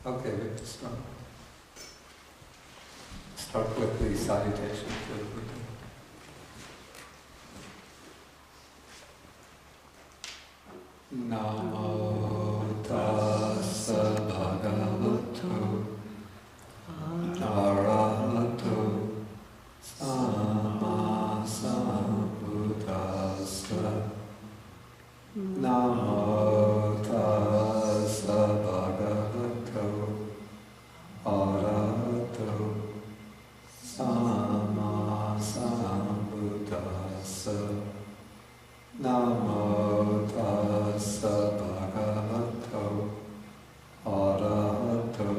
Okay, we can start with the salutation to the Buddha. Namo tassa bhagavato arahato samma sambuddhassa. Namo tassa bhagavato arahato samma sambuddhassa. Namo tassa bhagavato arahato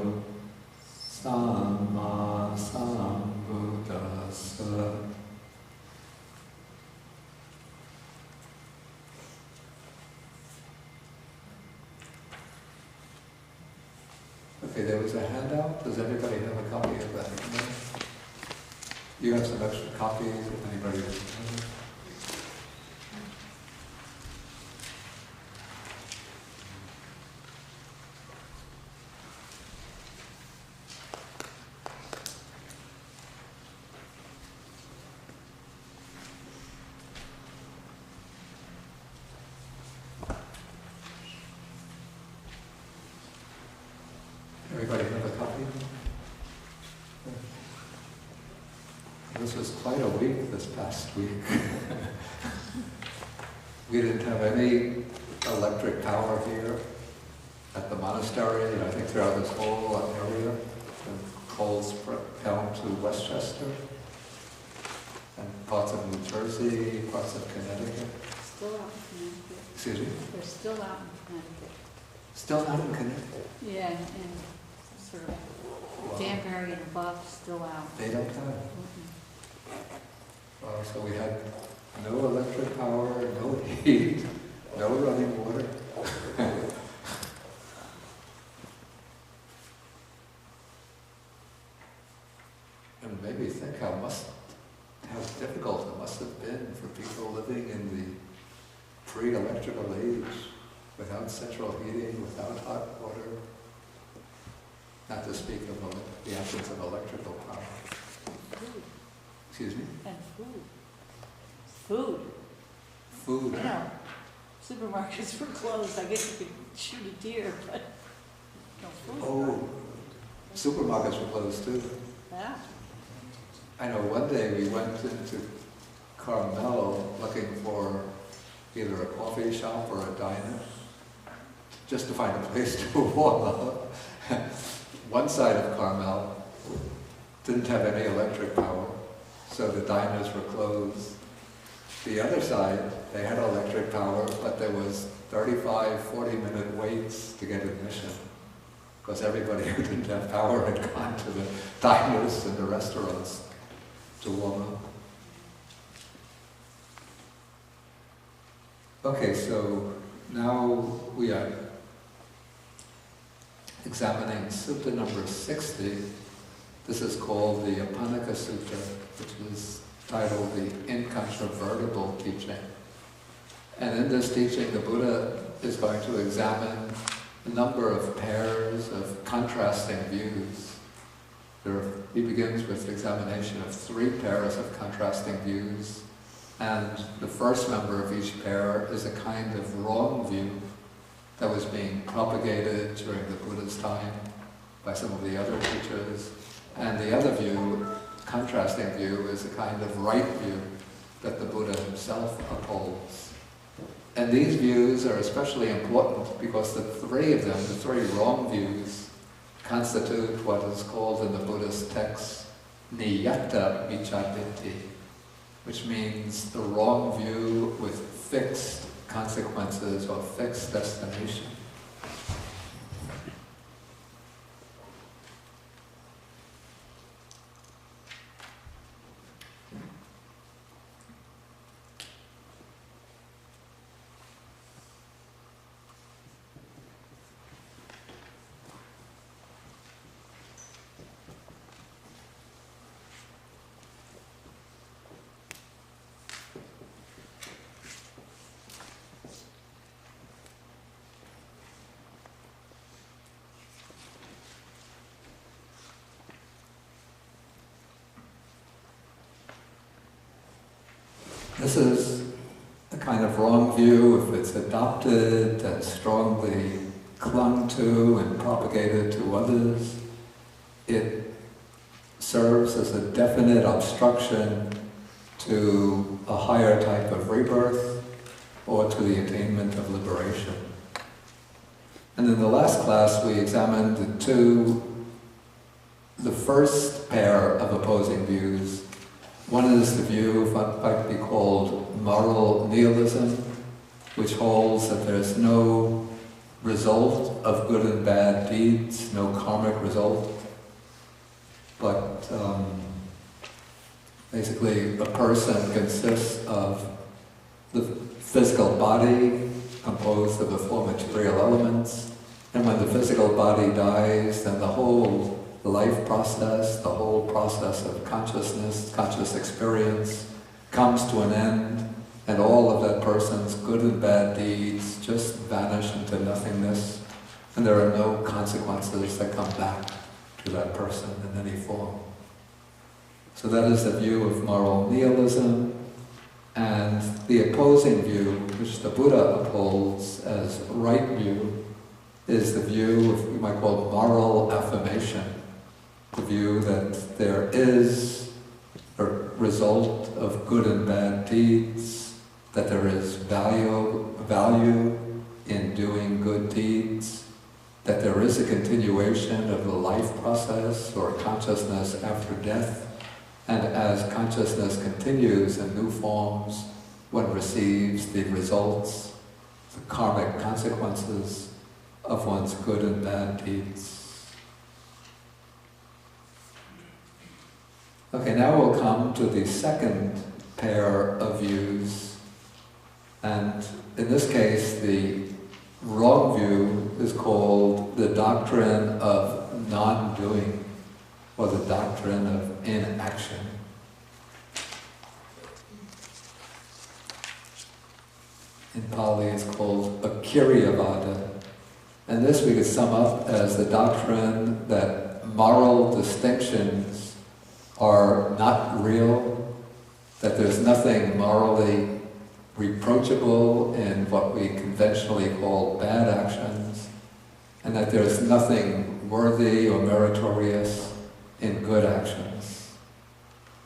samma sambuddhassa. Okay, there was a handout. Does everybody have a copy of that? You have some extra copies if anybody doesn't have it. Everybody have a copy? This was quite a week this past week. We didn't have any electric power here at the monastery, and I think throughout this whole area, from Coles down to Westchester, and parts of New Jersey, parts of Connecticut. Still out in Connecticut. Excuse me? They're still out in Connecticut. Still out in Connecticut? Yeah, and sort of Danbury and above, still out. They don't have. Mm-hmm. So we had no electric power, no heat, no running water. And maybe think how difficult it must have been for people living in the pre-electrical age, without central heating, without hot water, not to speak of the absence of electrical power. Food. Excuse me? And food. Food. Food. You know, supermarkets were closed. I guess you could shoot a deer, but no food. Oh, supermarkets were closed too. Yeah. I know one day we went into Carmel looking for either a coffee shop or a diner, just to find a place to warm up. One side of Carmel didn't have any electric power, so the diners were closed. The other side, they had electric power, but there was 35, 40-minute waits to get admission, because everybody who didn't have power had gone to the diners and the restaurants to warm up. Okay, so now we are examining Sutta number 60. This is called the Apannaka Sutta, which is titled the Incontrovertible Teaching. And in this teaching, the Buddha is going to examine a number of pairs of contrasting views. He begins with the examination of 3 pairs of contrasting views, and the first member of each pair is a kind of wrong view that was being propagated during the Buddha's time by some of the other teachers. And the other view, contrasting view, is a kind of right view that the Buddha himself upholds. And these views are especially important because the 3 of them, the 3 wrong views, constitute what is called in the Buddhist text niyata vichaditi, which means the wrong view with fixed consequences or fixed destination. This is a kind of wrong view if it's adopted and strongly clung to and propagated to others. It serves as a definite obstruction to a higher type of rebirth or to the attainment of liberation. And in the last class we examined the first pair of opposing views. One is the view of what might be called moral nihilism, which holds that there's no result of good and bad deeds, no karmic result, but basically a person consists of the physical body composed of the four material elements, and when the physical body dies, then the whole life process, the whole process of consciousness, conscious experience comes to an end, and all of that person's good and bad deeds just vanish into nothingness, and there are no consequences that come back to that person in any form. So that is the view of moral nihilism, and the opposing view, which the Buddha upholds as right view, is the view of what we might call moral affirmation, the view that there is a result of good and bad deeds, that there is value in doing good deeds, that there is a continuation of the life process or consciousness after death, and as consciousness continues in new forms, one receives the results, the karmic consequences of one's good and bad deeds. Okay, now we'll come to the second pair of views, and in this case the wrong view is called the doctrine of non-doing, or the doctrine of inaction. In Pali it's called Akiriyavada, and this we could sum up as the doctrine that moral distinctions are not real, that there's nothing morally reproachable in what we conventionally call bad actions, and that there's nothing worthy or meritorious in good actions.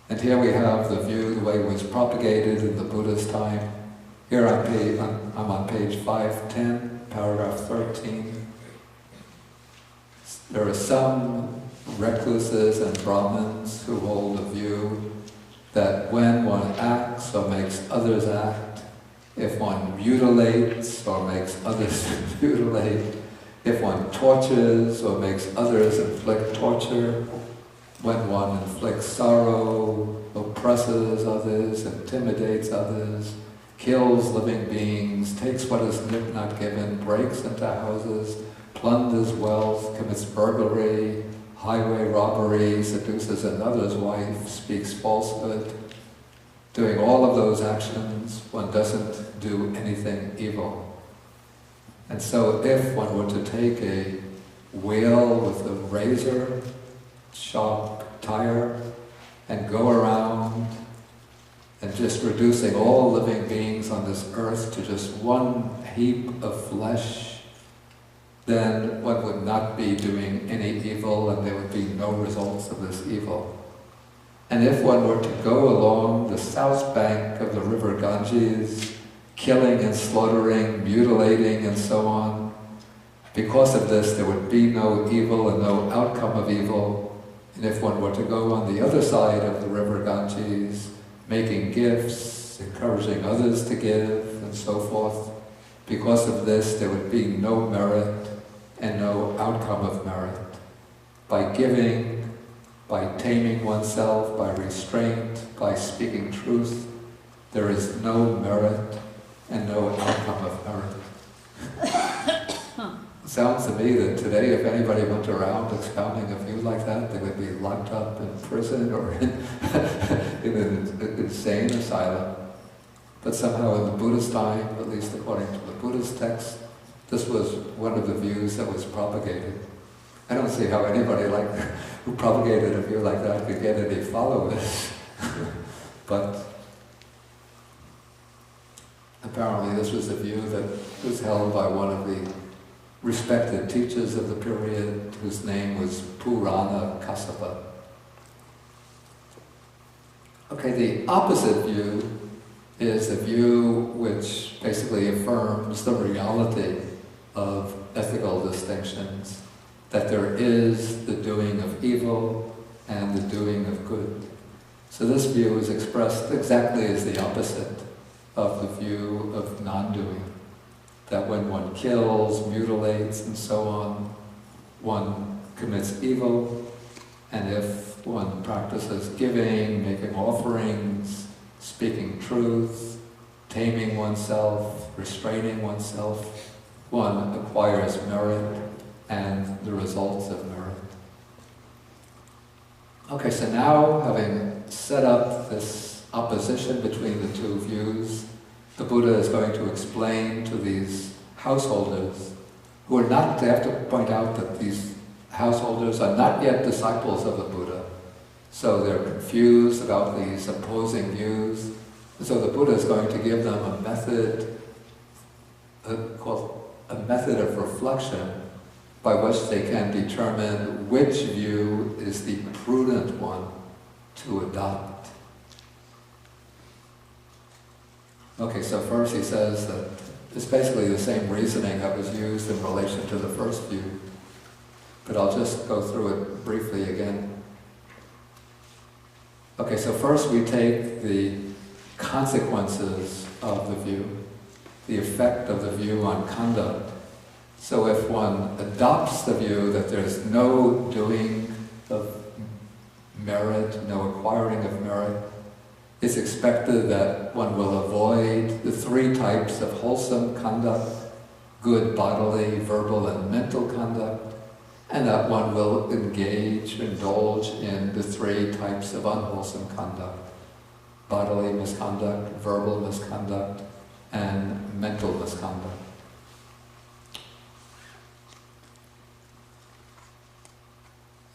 And here we have the view, the way it was propagated in the Buddha's time. Here I'm on page 510, paragraph 13. There are some recluses and Brahmins who hold the view that when one acts or makes others act, if one mutilates or makes others mutilate, if one tortures or makes others inflict torture, when one inflicts sorrow, oppresses others, intimidates others, kills living beings, takes what is not given, breaks into houses, plunders wealth, commits burglary, highway robbery, seduces another's wife, speaks falsehood. Doing all of those actions, one doesn't do anything evil. And so if one were to take a wheel with a razor, sharp tire, and go around and just reducing all living beings on this earth to just one heap of flesh, then one would not be doing any evil and there would be no results of this evil. And if one were to go along the south bank of the river Ganges, killing and slaughtering, mutilating and so on, because of this there would be no evil and no outcome of evil. And if one were to go on the other side of the river Ganges, making gifts, encouraging others to give, and so forth, because of this there would be no merit and no outcome of merit. By giving, by taming oneself, by restraint, by speaking truth, there is no merit and no outcome of merit. It sounds to me that today if anybody went around expounding a view like that, they would be locked up in prison or in an insane asylum. But somehow in the Buddha's time, at least according to the Buddha's text, this was one of the views that was propagated. I don't see how anybody who propagated a view like that could get any followers. But apparently this was a view that was held by one of the respected teachers of the period, whose name was Purana Kassapa. Okay, the opposite view is a view which basically affirms the reality of ethical distinctions, that there is the doing of evil and the doing of good. So this view is expressed exactly as the opposite of the view of non-doing, that when one kills, mutilates, and so on, one commits evil, and if one practices giving, making offerings, speaking truth, taming oneself, restraining oneself, one acquires merit and the results of merit. Okay, so now, having set up this opposition between the two views, the Buddha is going to explain to these householders, who are not, they have to point out that these householders are not yet disciples of the Buddha. So they're confused about these opposing views. And so the Buddha is going to give them a method, called a method of reflection, by which they can determine which view is the prudent one to adopt. Okay, so first he says that it's basically the same reasoning that was used in relation to the first view, but I'll just go through it briefly again. Okay, so first we take the consequences of the view, the effect of the view on conduct. So if one adopts the view that there's no doing of merit, no acquiring of merit, it's expected that one will avoid the three types of wholesome conduct, good bodily, verbal, and mental conduct, and that one will indulge in the three types of unwholesome conduct, bodily misconduct, verbal misconduct, and mental misconduct.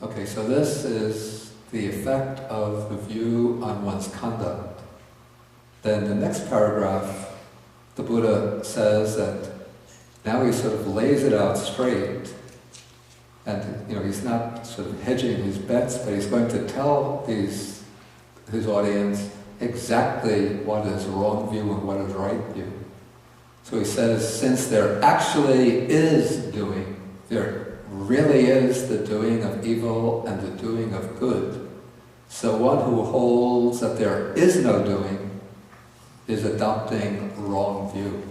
Okay, so this is the effect of the view on one's conduct. Then the next paragraph, the Buddha says that now he sort of lays it out straight, and he's not sort of hedging his bets, but he's going to tell his audience exactly what is wrong view and what is right view. So he says, since there actually is doing, there really is the doing of evil and the doing of good. So one who holds that there is no doing is adopting wrong view.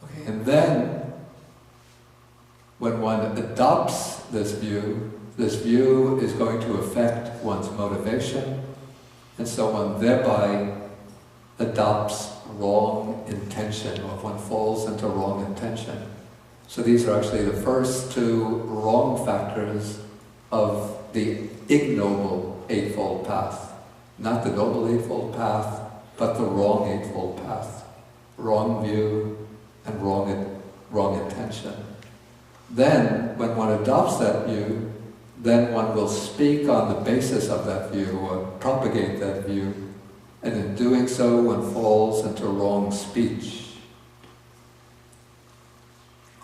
Okay, and then when one adopts this view is going to affect one's motivation, and so one thereby adopts wrong intention, or if one falls into wrong intention. So these are actually the first two wrong factors of the ignoble Eightfold Path. Not the Noble Eightfold Path, but the wrong Eightfold Path. Wrong view and wrong intention. Then, when one adopts that view, then one will speak on the basis of that view, or propagate that view, and in doing so one falls into wrong speech.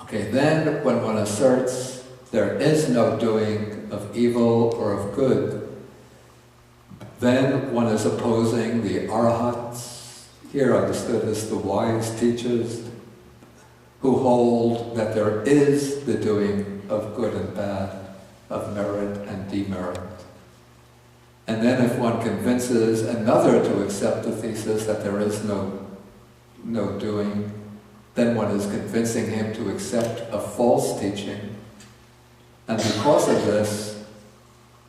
Okay, then when one asserts there is no doing of evil or of good, then one is opposing the arahats, here understood as the wise teachers, who hold that there is the doing of good and bad, of merit and demerit. And then if one convinces another to accept the thesis that there is no doing, then one is convincing him to accept a false teaching. And because of this,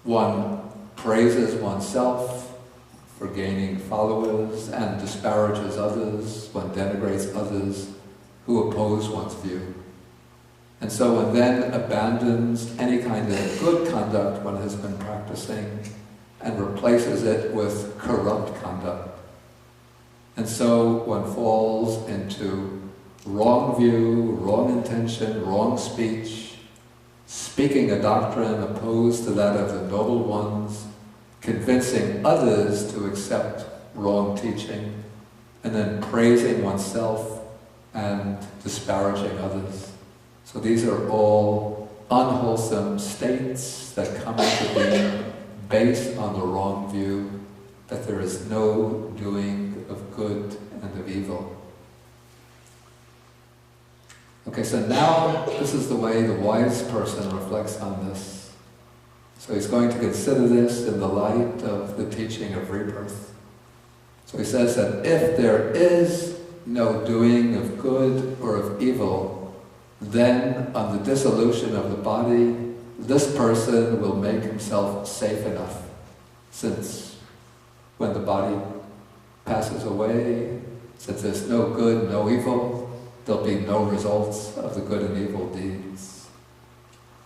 one praises oneself for gaining followers and disparages others, one denigrates others who oppose one's view. And so one then abandons any kind of good conduct one has been practicing and replaces it with corrupt conduct. And so one falls into wrong view, wrong intention, wrong speech, speaking a doctrine opposed to that of the noble ones, convincing others to accept wrong teaching, and then praising oneself and disparaging others. So these are all unwholesome states that come into being based on the wrong view that there is no doing of good and of evil. Okay, so now this is the way the wise person reflects on this. So he's going to consider this in the light of the teaching of rebirth. So he says that if there is no doing of good or of evil, then on the dissolution of the body, this person will make himself safe enough, since when the body passes away, since there's no good, no evil, there'll be no results of the good and evil deeds.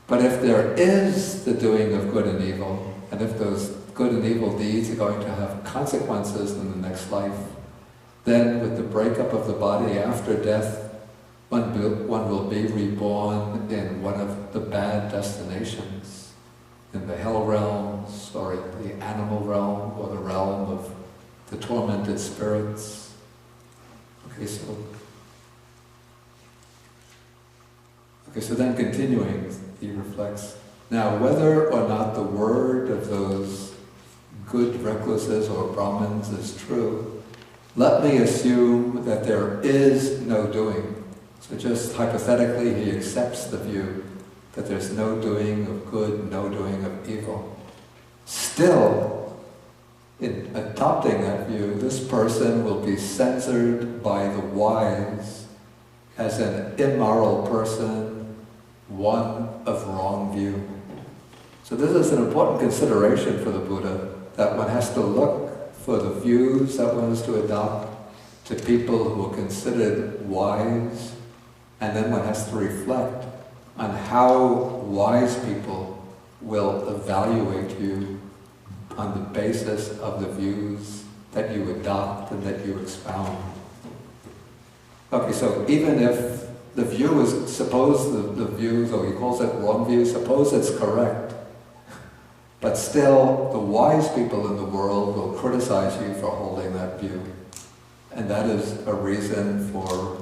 But if there is the doing of good and evil, and if those good and evil deeds are going to have consequences in the next life, then with the breakup of the body after death, one will be reborn in one of the bad destinations, in the hell realms, or in the animal realm, or the realm of the tormented spirits. Okay, so then continuing, he reflects, now whether or not the word of those good recluses or Brahmins is true, let me assume that there is no doing. So just hypothetically, he accepts the view that there's no doing of good, no doing of evil. Still, in adopting that view, this person will be censored by the wise as an immoral person, one of wrong view. So this is an important consideration for the Buddha, that one has to look for the views that one is to adopt to people who are considered wise, and then one has to reflect on how wise people will evaluate you on the basis of the views that you adopt and that you expound. Okay, so even if the view is, suppose the view, though he calls it wrong view, suppose it's correct, but still the wise people in the world will criticize you for holding that view. And that is a reason for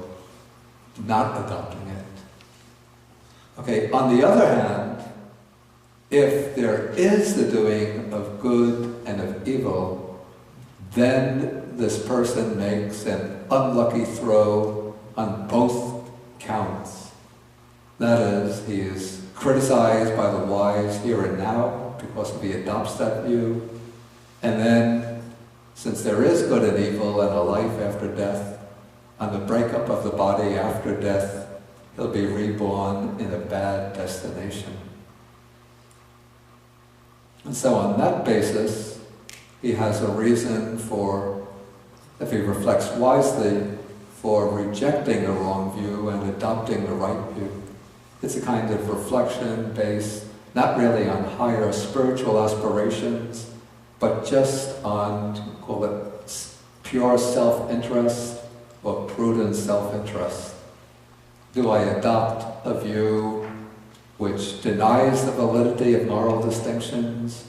not adopting it. Okay, on the other hand, if there is the doing of good and of evil, then this person makes an unlucky throw on both counts. That is, he is criticized by the wise here and now because he adopts that view, and then, since there is good and evil and a life after death, on the breakup of the body after death, he'll be reborn in a bad destination. And so on that basis, he has a reason for, if he reflects wisely, for rejecting a wrong view and adopting the right view. It's a kind of reflection based not really on higher spiritual aspirations, but just on, call it pure self-interest or prudent self-interest. Do I adopt a view which denies the validity of moral distinctions,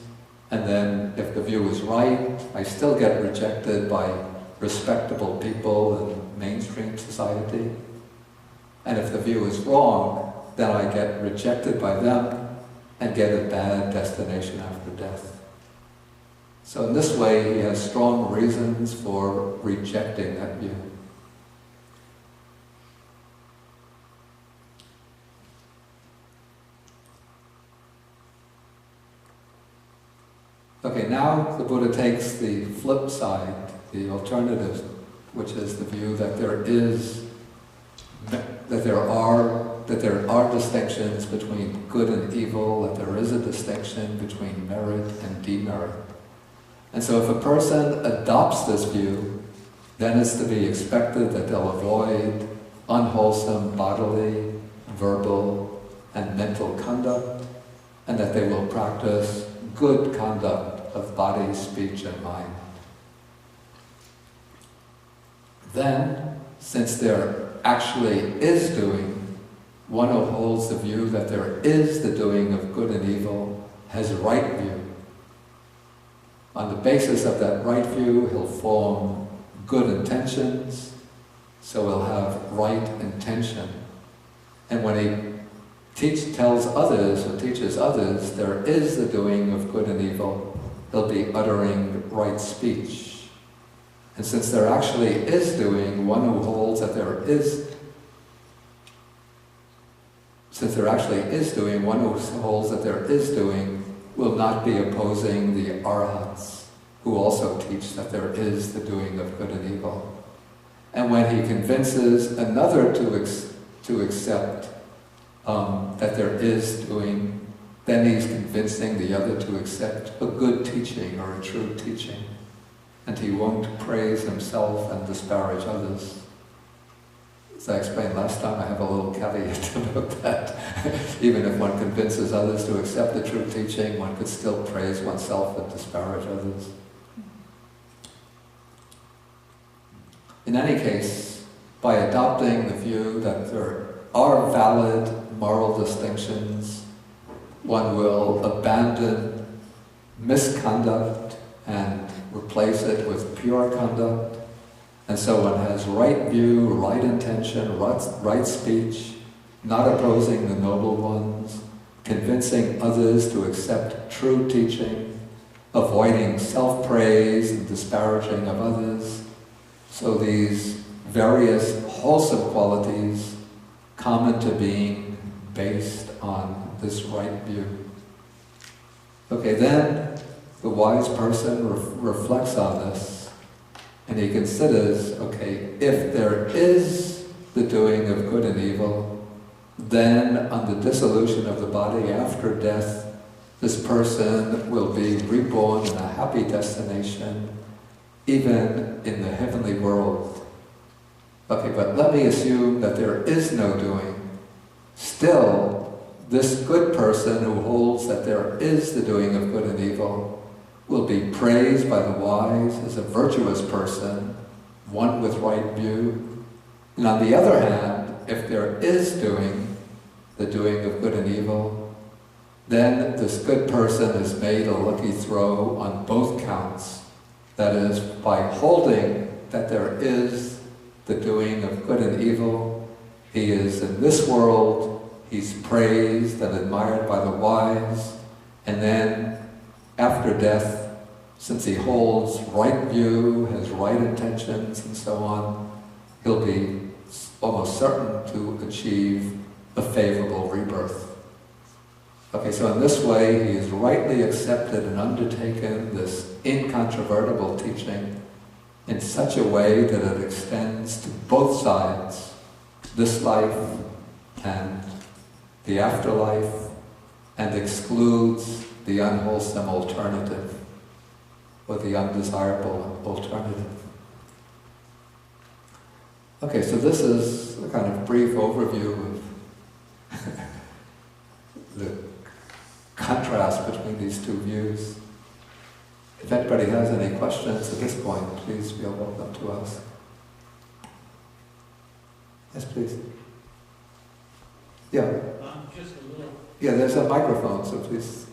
and then if the view is right, I still get rejected by respectable people in mainstream society? And if the view is wrong, then I get rejected by them and get a bad destination after death. So in this way, he has strong reasons for rejecting that view. Okay, now the Buddha takes the flip side, the alternative, which is the view that there are distinctions between good and evil, that there is a distinction between merit and demerit. And so if a person adopts this view, then it's to be expected that they'll avoid unwholesome bodily, verbal, and mental conduct, and that they will practice good conduct of body, speech, and mind. Then, since there actually is doing, one who holds the view that there is the doing of good and evil has a right view. On the basis of that right view, he'll form good intentions, so he'll have right intention. And when he tells others or teaches others there is the doing of good and evil, he'll be uttering right speech. And since there actually is doing, one who holds that there is Since there actually is doing, one who holds that there is doing will not be opposing the arhats, who also teach that there is the doing of good and evil. And when he convinces another to accept that there is doing, then he's convincing the other to accept a good teaching or a true teaching. And he won't praise himself and disparage others. As I explained last time, I have a little caveat about that. Even if one convinces others to accept the true teaching, one could still praise oneself and disparage others. In any case, by adopting the view that there are valid moral distinctions, one will abandon misconduct and replace it with pure conduct. And so one has right view, right intention, right speech, not opposing the noble ones, convincing others to accept true teaching, avoiding self-praise and disparaging of others. So these various wholesome qualities common to being based on this right view. Okay, then the wise person reflects on this, and he considers, okay, if there is the doing of good and evil, then on the dissolution of the body after death, this person will be reborn in a happy destination, even in the heavenly world. Okay, but let me assume that there is no doing. Still, this good person who holds that there is the doing of good and evil will be praised by the wise as a virtuous person, one with right view. And on the other hand, if there is doing, the doing of good and evil, then this good person is made a lucky throw on both counts. That is, by holding that there is the doing of good and evil, he is in this world, he's praised and admired by the wise, and then after death, since he holds right view, has right intentions and so on, he'll be almost certain to achieve a favorable rebirth. Okay, so in this way, he has rightly accepted and undertaken this incontrovertible teaching in such a way that it extends to both sides, this life and the afterlife, and excludes the unwholesome alternative, or the undesirable alternative. Okay, so this is a kind of brief overview of the contrast between these two views. If anybody has any questions at this point, please feel welcome to ask. Yes, please. Yeah. Just a little. Yeah, there's a microphone, so please.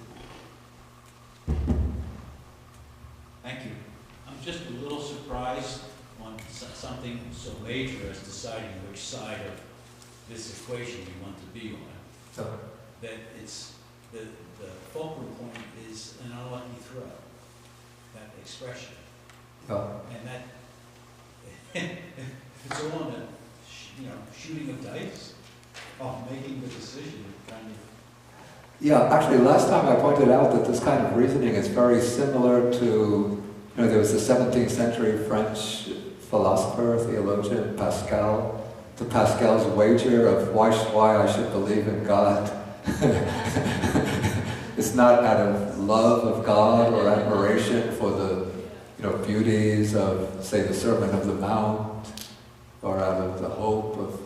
Thank you. I'm just a little surprised on something so major as deciding which side of this equation you want to be on. So, That it's the fulcrum point is an unlucky throw. That expression, oh. and that it's all on a shooting of dice, of making the decision, kind of. Yeah, actually last time I pointed out that this kind of reasoning is very similar to, there was the 17th century French philosopher, theologian, Pascal, to Pascal's wager of why I should believe in God. It's not out of love of God or admiration for the beauties of, say, the Sermon of the Mount, or out of the hope of,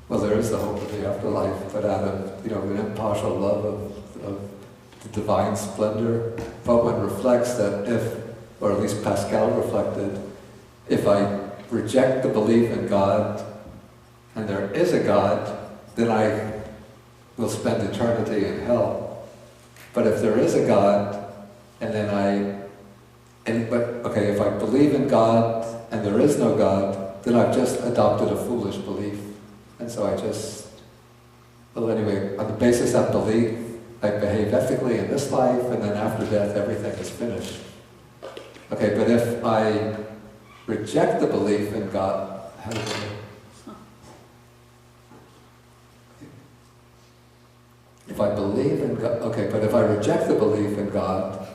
well, there is the hope of the afterlife, but out of an impartial love of the divine splendor. But one reflects that if, or at least Pascal reflected, if I reject the belief in God, and there is a God, then I will spend eternity in hell. But if there is a God, and then I okay, if I believe in God and there is no God, then I've just adopted a foolish belief. And so well anyway, on the basis of belief, I behave ethically in this life, and then after death, everything is finished. Okay, but if I reject the belief in God, how do I? If I believe in God, okay, but if I reject the belief in God,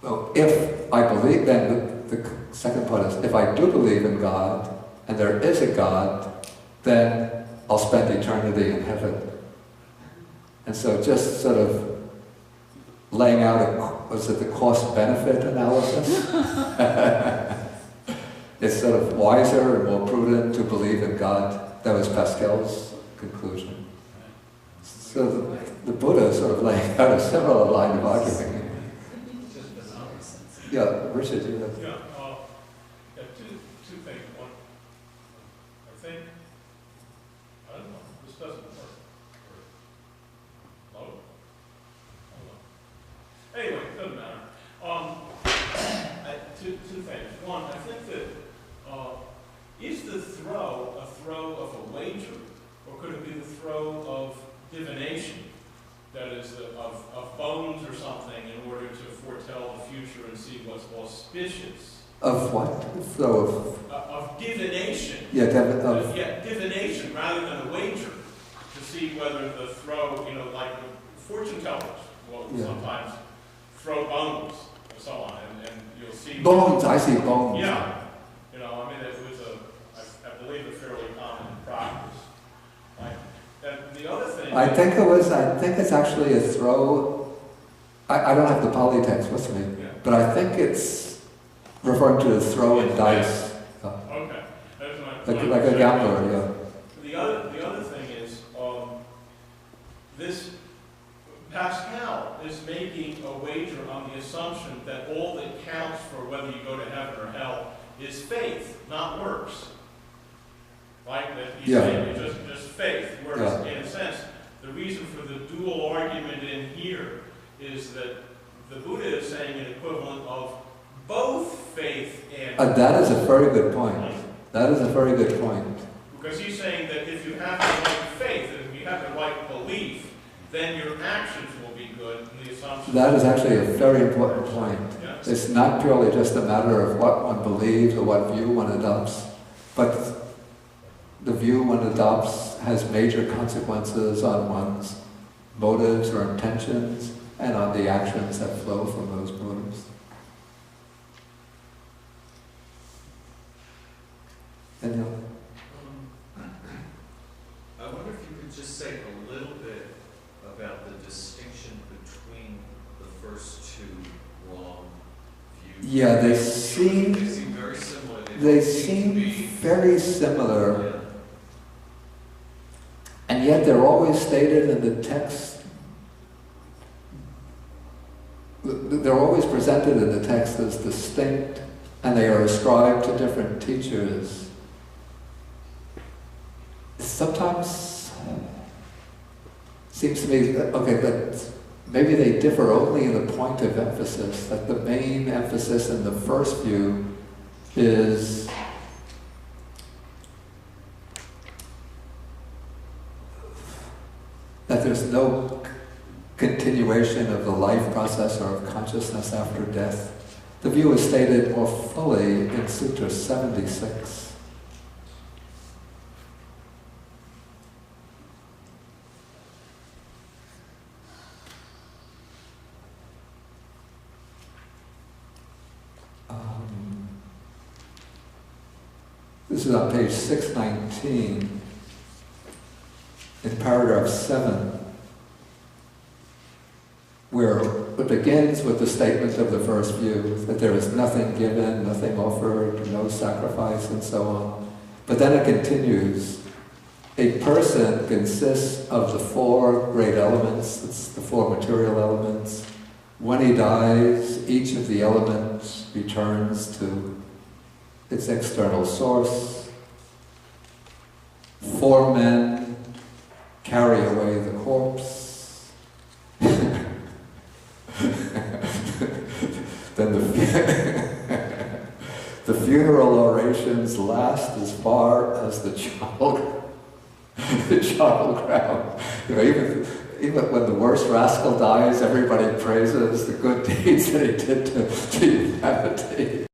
well, if I believe, then the second part is, if I do believe in God, and there is a God, then I'll spend eternity in heaven. And so just sort of laying out was it the cost-benefit analysis? It's sort of wiser and more prudent to believe in God. That was Pascal's conclusion. So the Buddha is sort of laying out a similar line of argument. Yeah, Richard, you have... Yeah, two things. One, I think, I don't know, this doesn't work. Or, low? I don't know. Anyway, it doesn't matter. Two things. One, I think that, is the throw a throw of a wager, or could it be the throw of divination? That is, of bones or something in order to foretell the future and see what's auspicious. Of what? So Of divination. Yeah, Yeah, divination rather than a wager. To see whether the throw, like fortune tellers will sometimes throw bones and so on, and you'll see... Bones, I see bones. Yeah. I mean, it was I believe a fairly common practice. Right? And the other thing... I think it's actually a throw. I don't have the Pali text with me, but I think it's referring to a throw in dice. Okay. That's Like a gambler, yeah. The other thing is, this Pascal is making a wager on the assumption that all that counts for whether you go to heaven or hell is faith, not works. Right? That he's saying it's just faith. Whereas, in a sense, the reason for the dual argument in here is that the Buddha is saying an equivalent of both faith and... That is a very good point. That is a very good point. Because he's saying that if you have the right faith, if you have the right belief, then your actions will be good, and the assumption... That is actually a very important point. Yes. It's not purely just a matter of what one believes or what view one adopts, but the view one adopts has major consequences on one's motives or intentions and on the actions that flow from those motives. Daniel? I wonder if you could just say a little bit about the distinction between the first two wrong views. Yeah, they seem very similar. They seem very similar. Yeah. And yet they're always stated in the text, they're always presented in the text as distinct, and they are ascribed to different teachers. Sometimes seems to me that, that maybe they differ only in the point of emphasis, that the main emphasis in the first view is that there's no continuation of the life process or of consciousness after death. The view is stated more fully in Sutta 76. This is on page 619. In paragraph 7, where it begins with the statement of the first view, that there is nothing given, nothing offered, no sacrifice, and so on. But then it continues, a person consists of the four great elements, it's the four material elements. When he dies, each of the elements returns to its external source. Four men carry away the corpse. then the funeral orations last as far as the child ground. You know, even when the worst rascal dies, everybody praises the good deeds that he did to humanity.